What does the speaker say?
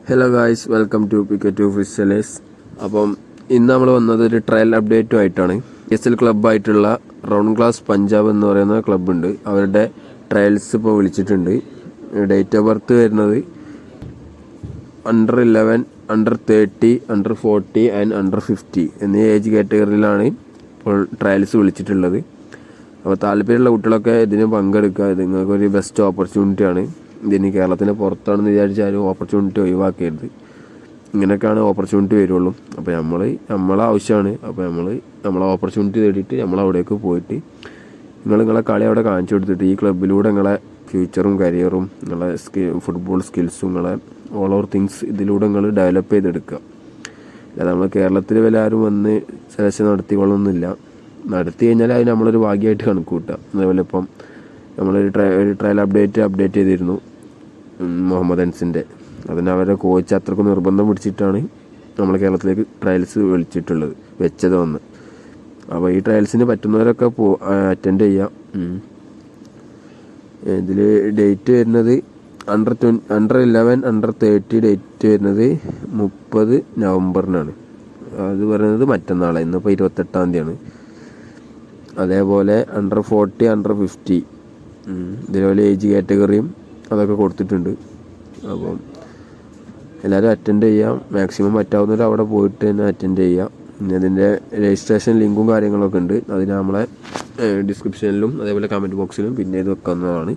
Hello guys, welcome to പിക്കറ്റ് ഫിഷലേഴ്സ്. അപ്പം ഇന്ന് നമ്മൾ വന്നത് ഒരു ട്രയൽ അപ്ഡേറ്റും ആയിട്ടാണ്. എസ് എൽ ക്ലബ്ബായിട്ടുള്ള റൗണ്ട് ക്ലാസ് പഞ്ചാബ് എന്ന് പറയുന്ന ക്ലബ്ബുണ്ട്. അവരുടെ ട്രയൽസ് ഇപ്പോൾ വിളിച്ചിട്ടുണ്ട്. ഡേറ്റ് ഓഫ് ബർത്ത് വരുന്നത് under 11, under 30, under 40 and under 50 എന്നീ ഏജ് കാറ്റഗറിയിലാണ് ഇപ്പോൾ ട്രയൽസ് വിളിച്ചിട്ടുള്ളത്. അപ്പോൾ താല്പര്യമുള്ള കുട്ടികളൊക്കെ ഇതിന് പങ്കെടുക്കുക. ഇത് നിങ്ങൾക്കൊരു ബെസ്റ്റ് ഓപ്പർച്യൂണിറ്റിയാണ്. ഇതിന് കേരളത്തിന് പുറത്താണെന്ന് വിചാരിച്ചാലും ഓപ്പർച്യൂണിറ്റി ഒഴിവാക്കരുത്. ഇങ്ങനെയൊക്കെയാണ് ഓപ്പർച്യൂണിറ്റി വരുള്ളൂ. അപ്പോൾ നമ്മളെ ആവശ്യമാണ്. അപ്പോൾ നമ്മളെ ഓപ്പർച്യൂണിറ്റി തേടിയിട്ട് നമ്മളവിടേക്ക് പോയിട്ട് നിങ്ങളെ കളി അവിടെ കാണിച്ചു കൊടുത്തിട്ട് ഈ ക്ലബ്ബിലൂടെ നിങ്ങളെ ഫ്യൂച്ചറും കരിയറും നിങ്ങളെ ഫുട്ബോൾ സ്കിൽസും നിങ്ങളെ ഓൾ ഓവർ തിങ്സ് ഇതിലൂടെ നിങ്ങൾ ഡെവലപ്പ് ചെയ്തെടുക്കുക. അല്ലാതെ നമ്മൾ കേരളത്തിൽ വല്ല ആരും വന്ന് സെലക്ഷൻ നടത്തിക്കൊള്ളണമെന്നില്ല. നടത്തി കഴിഞ്ഞാൽ അതിന് നമ്മളൊരു ഭാഗ്യമായിട്ട് കണക്ക് കൂട്ടുക. അതേപോലെ ഇപ്പം നമ്മളൊരു ട്രയൽ അപ്ഡേറ്റ് ചെയ്തിരുന്നു മുഹമ്മദ് അൻസിൻ്റെ. അതിന് അവരുടെ കോച്ച് അത്രയ്ക്ക് നിർബന്ധം പിടിച്ചിട്ടാണ് നമ്മൾ കേരളത്തിലേക്ക് ട്രയൽസ് വെച്ചത് വന്ന്. അപ്പോൾ ഈ ട്രയൽസിന് പറ്റുന്നവരൊക്കെ അറ്റൻഡ് ചെയ്യാം. ഇതിൽ ഡേറ്റ് വരുന്നത് under 11, under 30 ഡേറ്റ് വരുന്നത് 30 നവംബറിനാണ്. അത് പറയുന്നത് മറ്റന്നാളെ, ഇന്നിപ്പോൾ 28-ാം തീയതിയാണ്. അതേപോലെ under 40, under 50 ഇതേപോലെ ഏജ് കാറ്റഗറിയും അതൊക്കെ കൊടുത്തിട്ടുണ്ട്. അപ്പം എല്ലാവരും അറ്റൻഡ് ചെയ്യാം. മാക്സിമം പറ്റാവുന്നവർ അവിടെ പോയിട്ട് തന്നെ അറ്റൻഡ് ചെയ്യാം. പിന്നെ അതിൻ്റെ രജിസ്ട്രേഷൻ ലിങ്കും കാര്യങ്ങളൊക്കെ ഉണ്ട്. അതിന് നമ്മളെ ഡിസ്ക്രിപ്ഷനിലും അതേപോലെ കമൻറ്റ് ബോക്സിലും പിന്നെ ഇത് വെക്കാവുന്നതാണ്.